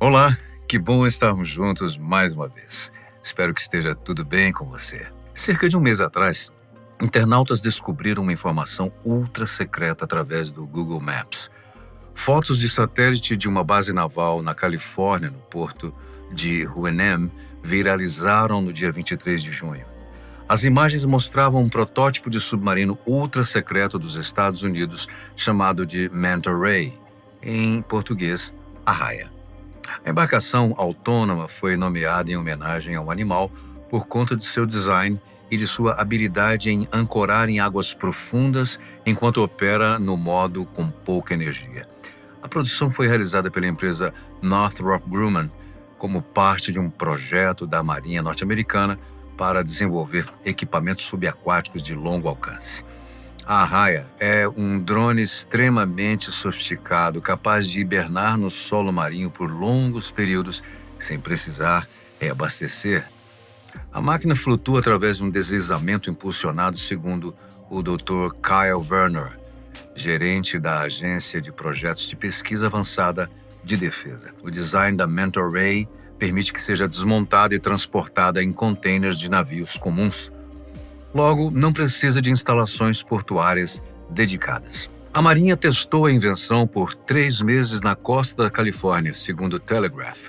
Olá, que bom estarmos juntos mais uma vez. Espero que esteja tudo bem com você. Cerca de um mês atrás, internautas descobriram uma informação ultra secreta através do Google Maps. Fotos de satélite de uma base naval na Califórnia, no porto de Huenem, viralizaram no dia 23 de junho. As imagens mostravam um protótipo de submarino ultra secreto dos Estados Unidos chamado de Manta Ray, em português, Arraia. A embarcação autônoma foi nomeada em homenagem ao animal por conta de seu design e de sua habilidade em ancorar em águas profundas enquanto opera no modo com pouca energia. A produção foi realizada pela empresa Northrop Grumman como parte de um projeto da Marinha norte-americana para desenvolver equipamentos subaquáticos de longo alcance. A Arraia é um drone extremamente sofisticado, capaz de hibernar no solo marinho por longos períodos sem precisar reabastecer. A máquina flutua através de um deslizamento impulsionado, segundo o Dr. Kyle Werner, gerente da Agência de Projetos de Pesquisa Avançada de Defesa. O design da Manta Ray permite que seja desmontada e transportada em containers de navios comuns. Logo, não precisa de instalações portuárias dedicadas. A Marinha testou a invenção por 3 meses na costa da Califórnia, segundo o Telegraph.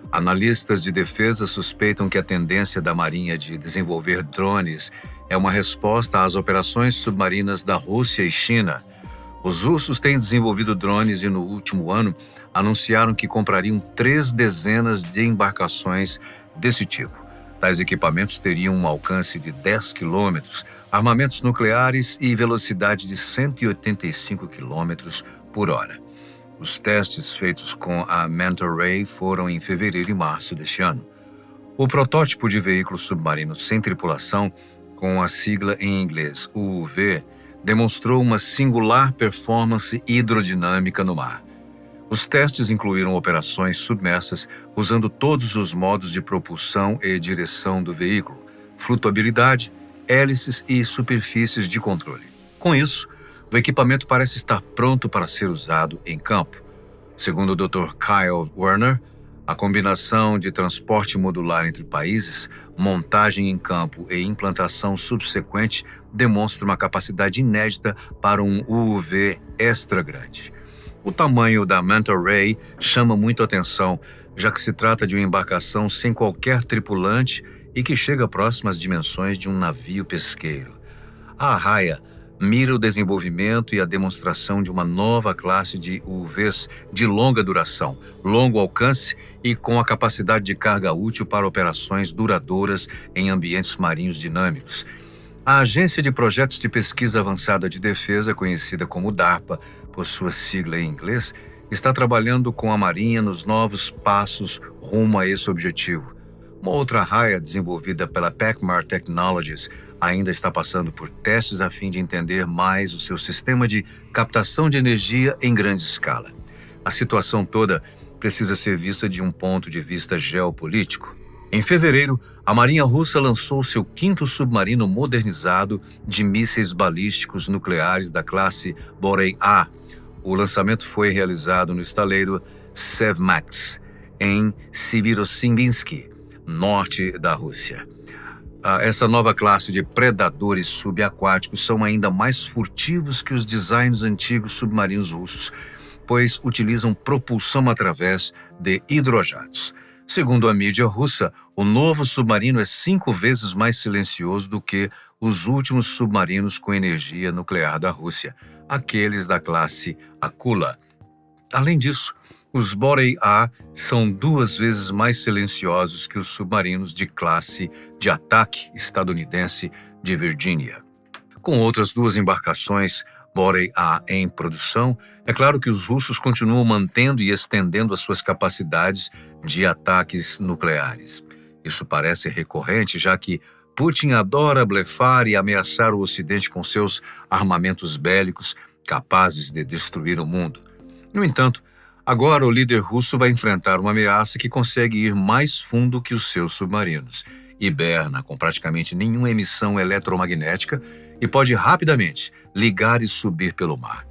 Analistas de defesa suspeitam que a tendência da Marinha de desenvolver drones é uma resposta às operações submarinas da Rússia e China. Os russos têm desenvolvido drones e, no último ano, anunciaram que comprariam 3 dezenas de embarcações desse tipo. Tais equipamentos teriam um alcance de 10 quilômetros, armamentos nucleares e velocidade de 185 quilômetros por hora. Os testes feitos com a Manta Ray foram em fevereiro e março deste ano. O protótipo de veículo submarino sem tripulação, com a sigla em inglês UUV, demonstrou uma singular performance hidrodinâmica no mar. Os testes incluíram operações submersas usando todos os modos de propulsão e direção do veículo, flutuabilidade, hélices e superfícies de controle. Com isso, o equipamento parece estar pronto para ser usado em campo. Segundo o Dr. Kyle Werner, a combinação de transporte modular entre países, montagem em campo e implantação subsequente demonstra uma capacidade inédita para um UUV extra grande. O tamanho da Manta Ray chama muito atenção, já que se trata de uma embarcação sem qualquer tripulante e que chega próximo às dimensões de um navio pesqueiro. A Arraia mira o desenvolvimento e a demonstração de uma nova classe de UVs de longa duração, longo alcance e com a capacidade de carga útil para operações duradouras em ambientes marinhos dinâmicos. A Agência de Projetos de Pesquisa Avançada de Defesa, conhecida como DARPA, por sua sigla em inglês, está trabalhando com a Marinha nos novos passos rumo a esse objetivo. Uma outra Arraia, desenvolvida pela Packmar Technologies, ainda está passando por testes a fim de entender mais o seu sistema de captação de energia em grande escala. A situação toda precisa ser vista de um ponto de vista geopolítico. Em fevereiro, a Marinha Russa lançou seu 5º submarino modernizado de mísseis balísticos nucleares da classe Borei-A. O lançamento foi realizado no estaleiro Sevmax, em Severosimbinsk, norte da Rússia. Essa nova classe de predadores subaquáticos são ainda mais furtivos que os designs antigos submarinos russos, pois utilizam propulsão através de hidrojatos. Segundo a mídia russa, o novo submarino é 5 vezes mais silencioso do que os últimos submarinos com energia nuclear da Rússia, aqueles da classe Akula. Além disso, os Borei-A são 2 vezes mais silenciosos que os submarinos de classe de ataque estadunidense de Virgínia. Com outras 2 embarcações Borei-A em produção, é claro que os russos continuam mantendo e estendendo as suas capacidades de ataques nucleares. Isso parece recorrente, já que Putin adora blefar e ameaçar o Ocidente com seus armamentos bélicos capazes de destruir o mundo. No entanto, agora o líder russo vai enfrentar uma ameaça que consegue ir mais fundo que os seus submarinos. Hiberna com praticamente nenhuma emissão eletromagnética e pode rapidamente ligar e subir pelo mar.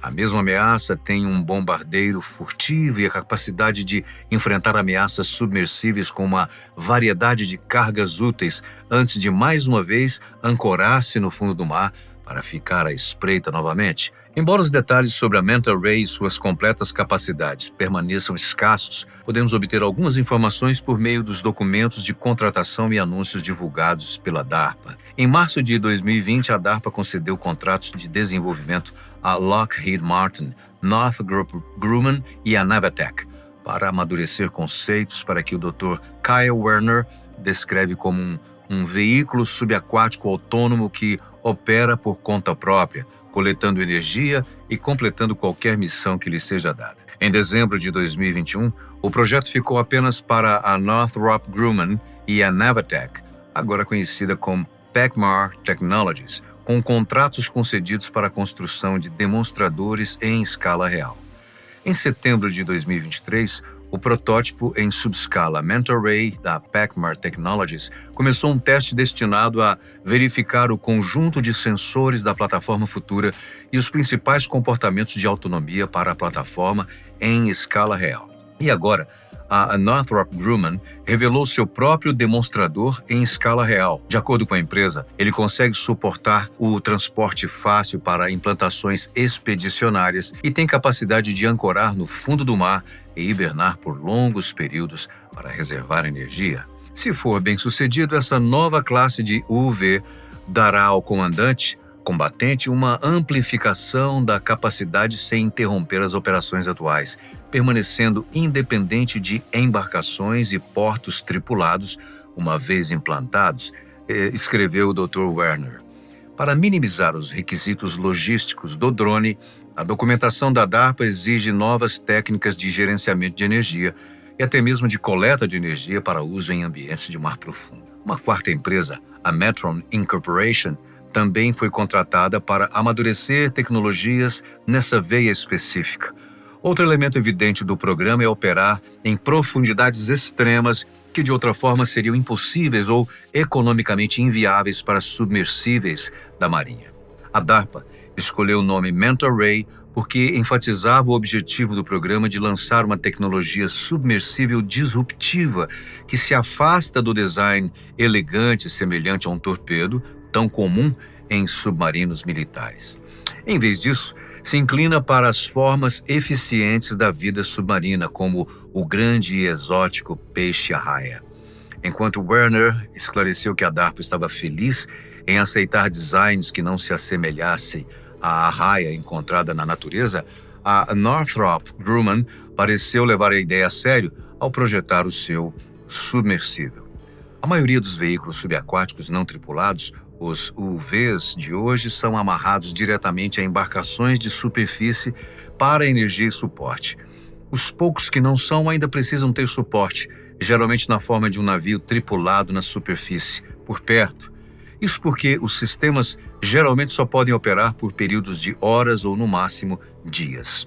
A mesma ameaça tem um bombardeiro furtivo e a capacidade de enfrentar ameaças submersíveis com uma variedade de cargas úteis antes de, mais uma vez, ancorar-se no fundo do mar para ficar à espreita novamente. Embora os detalhes sobre a Manta Ray e suas completas capacidades permaneçam escassos, podemos obter algumas informações por meio dos documentos de contratação e anúncios divulgados pela DARPA. Em março de 2020, a DARPA concedeu contratos de desenvolvimento a Lockheed Martin, Northrop Grumman e a Navatech para amadurecer conceitos para que o Dr. Kyle Werner descreve como um veículo subaquático autônomo que opera por conta própria, coletando energia e completando qualquer missão que lhe seja dada. Em dezembro de 2021, o projeto ficou apenas para a Northrop Grumman e a Navatech, agora conhecida como PacMar Technologies, com contratos concedidos para a construção de demonstradores em escala real. Em setembro de 2023, o protótipo em subescala Manta Ray da PacMar Technologies começou um teste destinado a verificar o conjunto de sensores da plataforma futura e os principais comportamentos de autonomia para a plataforma em escala real. E agora, a Northrop Grumman revelou seu próprio demonstrador em escala real. De acordo com a empresa, ele consegue suportar o transporte fácil para implantações expedicionárias e tem capacidade de ancorar no fundo do mar e hibernar por longos períodos para reservar energia. Se for bem sucedido, essa nova classe de UV dará ao combatente uma amplificação da capacidade sem interromper as operações atuais, permanecendo independente de embarcações e portos tripulados, uma vez implantados, escreveu o Dr. Werner. Para minimizar os requisitos logísticos do drone, a documentação da DARPA exige novas técnicas de gerenciamento de energia e até mesmo de coleta de energia para uso em ambientes de mar profundo. Uma quarta empresa, a Metron Incorporation, também foi contratada para amadurecer tecnologias nessa veia específica. Outro elemento evidente do programa é operar em profundidades extremas que de outra forma seriam impossíveis ou economicamente inviáveis para submersíveis da Marinha. A DARPA escolheu o nome Manta Ray porque enfatizava o objetivo do programa de lançar uma tecnologia submersível disruptiva que se afasta do design elegante semelhante a um torpedo, tão comum em submarinos militares. Em vez disso, se inclina para as formas eficientes da vida submarina, como o grande e exótico peixe-arraia. Enquanto Werner esclareceu que a DARPA estava feliz em aceitar designs que não se assemelhassem à arraia encontrada na natureza, a Northrop Grumman pareceu levar a ideia a sério ao projetar o seu submersível. A maioria dos veículos subaquáticos não tripulados, os UVs de hoje, são amarrados diretamente a embarcações de superfície para energia e suporte. Os poucos que não são ainda precisam ter suporte, geralmente na forma de um navio tripulado na superfície, por perto. Isso porque os sistemas geralmente só podem operar por períodos de horas ou, no máximo, dias.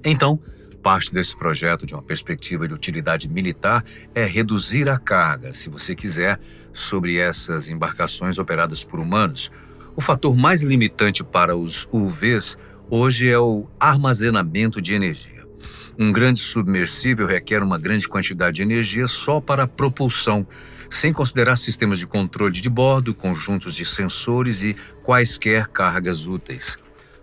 Então, parte desse projeto, de uma perspectiva de utilidade militar, é reduzir a carga, se você quiser, sobre essas embarcações operadas por humanos. O fator mais limitante para os UVs hoje é o armazenamento de energia. Um grande submersível requer uma grande quantidade de energia só para a propulsão, sem considerar sistemas de controle de bordo, conjuntos de sensores e quaisquer cargas úteis.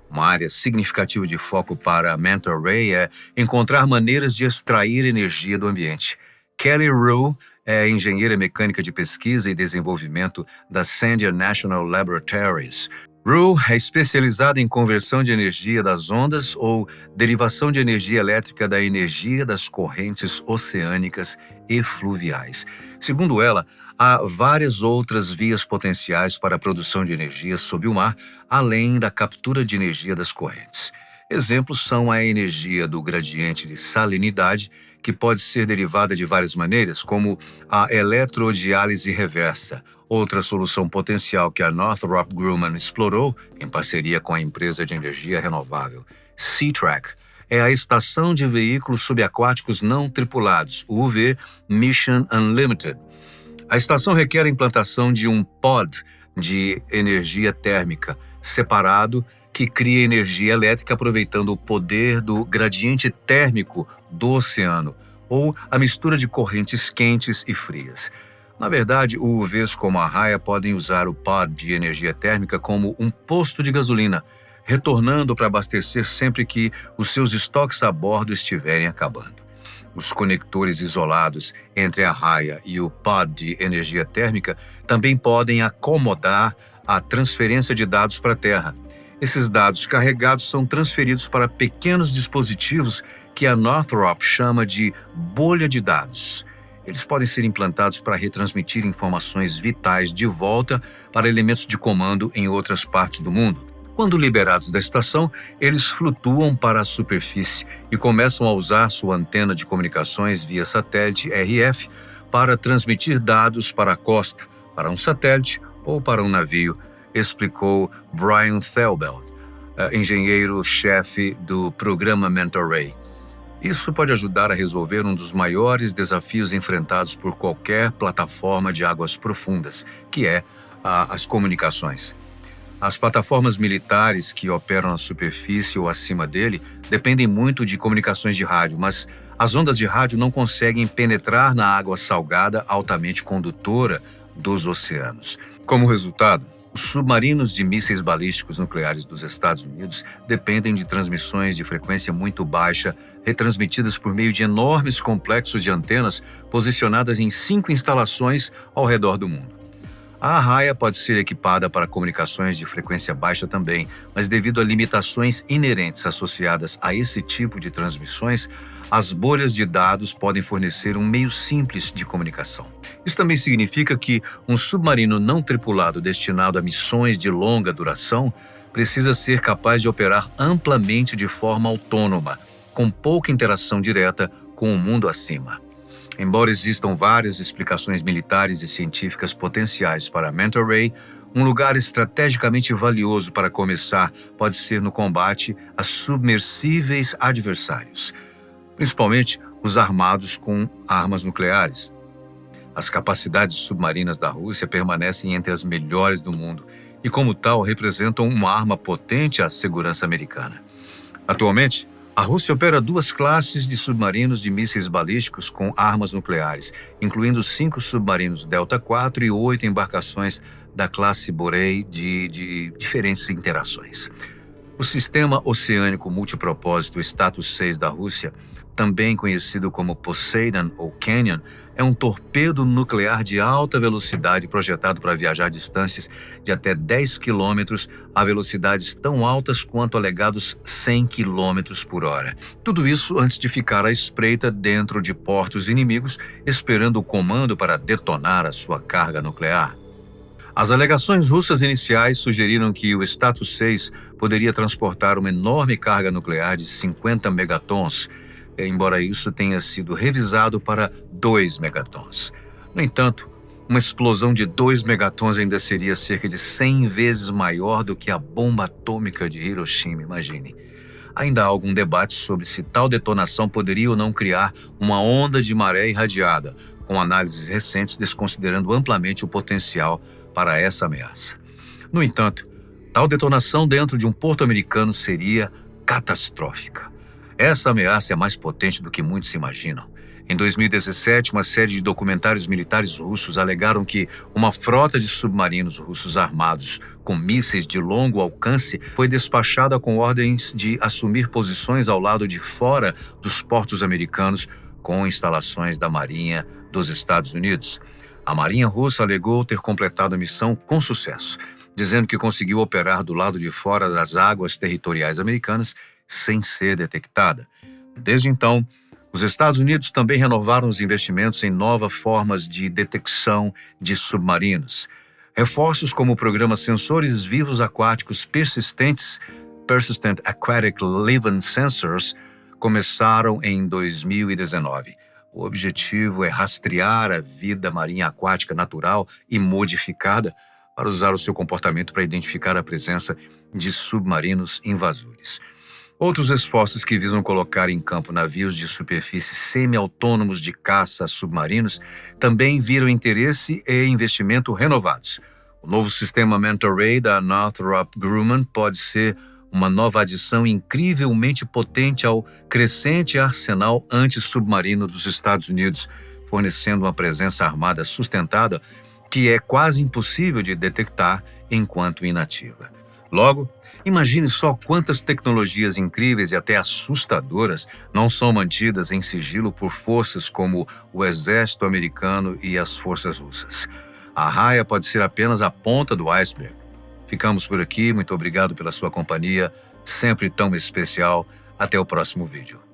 Uma área significativa de foco para a Manta Ray é encontrar maneiras de extrair energia do ambiente. Kelly Rue é engenheira mecânica de pesquisa e desenvolvimento da Sandia National Laboratories. Rue é especializada em conversão de energia das ondas ou derivação de energia elétrica da energia das correntes oceânicas e fluviais. Segundo ela, há várias outras vias potenciais para a produção de energia sob o mar, além da captura de energia das correntes. Exemplos são a energia do gradiente de salinidade, que pode ser derivada de várias maneiras, como a eletrodiálise reversa. Outra solução potencial que a Northrop Grumman explorou, em parceria com a empresa de energia renovável Sea-Track, é a Estação de Veículos Subaquáticos Não Tripulados, UV Mission Unlimited. A estação requer a implantação de um pod de energia térmica separado que cria energia elétrica aproveitando o poder do gradiente térmico do oceano, ou a mistura de correntes quentes e frias. Na verdade, UVs como a raia podem usar o pod de energia térmica como um posto de gasolina, retornando para abastecer sempre que os seus estoques a bordo estiverem acabando. Os conectores isolados entre a raia e o pod de energia térmica também podem acomodar a transferência de dados para a Terra. Esses dados carregados são transferidos para pequenos dispositivos que a Northrop chama de bolha de dados. Eles podem ser implantados para retransmitir informações vitais de volta para elementos de comando em outras partes do mundo. Quando liberados da estação, eles flutuam para a superfície e começam a usar sua antena de comunicações via satélite RF para transmitir dados para a costa, para um satélite ou para um navio, explicou Brian Thelbelt, engenheiro-chefe do programa Mentor Ray. Isso pode ajudar a resolver um dos maiores desafios enfrentados por qualquer plataforma de águas profundas, que é as comunicações. As plataformas militares que operam na superfície ou acima dele dependem muito de comunicações de rádio, mas as ondas de rádio não conseguem penetrar na água salgada altamente condutora dos oceanos. Como resultado, os submarinos de mísseis balísticos nucleares dos Estados Unidos dependem de transmissões de frequência muito baixa, retransmitidas por meio de enormes complexos de antenas posicionadas em 5 instalações ao redor do mundo. A raia pode ser equipada para comunicações de frequência baixa também, mas devido a limitações inerentes associadas a esse tipo de transmissões, as bolhas de dados podem fornecer um meio simples de comunicação. Isso também significa que um submarino não tripulado destinado a missões de longa duração precisa ser capaz de operar amplamente de forma autônoma, com pouca interação direta com o mundo acima. Embora existam várias explicações militares e científicas potenciais para Mentor Ray, um lugar estrategicamente valioso para começar pode ser no combate a submersíveis adversários, principalmente os armados com armas nucleares. As capacidades submarinas da Rússia permanecem entre as melhores do mundo e, como tal, representam uma arma potente à segurança americana. Atualmente, a Rússia opera 2 classes de submarinos de mísseis balísticos com armas nucleares, incluindo 5 submarinos Delta IV e 8 embarcações da classe Borei de diferentes interações. O Sistema Oceânico Multipropósito Status 6 da Rússia, também conhecido como Poseidon ou Canyon, é um torpedo nuclear de alta velocidade projetado para viajar distâncias de até 10 quilômetros a velocidades tão altas quanto alegados 100 quilômetros por hora. Tudo isso antes de ficar à espreita dentro de portos inimigos, esperando o comando para detonar a sua carga nuclear. As alegações russas iniciais sugeriram que o Status 6 poderia transportar uma enorme carga nuclear de 50 megatons, embora isso tenha sido revisado para 2 megatons. No entanto, uma explosão de 2 megatons ainda seria cerca de 100 vezes maior do que a bomba atômica de Hiroshima, imagine. Ainda há algum debate sobre se tal detonação poderia ou não criar uma onda de maré irradiada, com análises recentes desconsiderando amplamente o potencial para essa ameaça. No entanto, tal detonação dentro de um porto americano seria catastrófica. Essa ameaça é mais potente do que muitos imaginam. Em 2017, uma série de documentários militares russos alegaram que uma frota de submarinos russos armados com mísseis de longo alcance foi despachada com ordens de assumir posições ao lado de fora dos portos americanos com instalações da Marinha dos Estados Unidos. A Marinha Russa alegou ter completado a missão com sucesso, dizendo que conseguiu operar do lado de fora das águas territoriais americanas sem ser detectada. Desde então, os Estados Unidos também renovaram os investimentos em novas formas de detecção de submarinos. Reforços como o programa Sensores Vivos Aquáticos Persistentes, Persistent Aquatic Living Sensors, começaram em 2019. O objetivo é rastrear a vida marinha aquática natural e modificada para usar o seu comportamento para identificar a presença de submarinos invasores. Outros esforços que visam colocar em campo navios de superfície semi-autônomos de caça submarinos também viram interesse e investimento renovados. O novo sistema Mentor Ray da Northrop Grumman pode ser uma nova adição incrivelmente potente ao crescente arsenal antissubmarino dos Estados Unidos, fornecendo uma presença armada sustentada que é quase impossível de detectar enquanto inativa. Logo, imagine só quantas tecnologias incríveis e até assustadoras não são mantidas em sigilo por forças como o Exército Americano e as forças russas. A Raya pode ser apenas a ponta do iceberg. Ficamos por aqui, muito obrigado pela sua companhia, sempre tão especial. Até o próximo vídeo.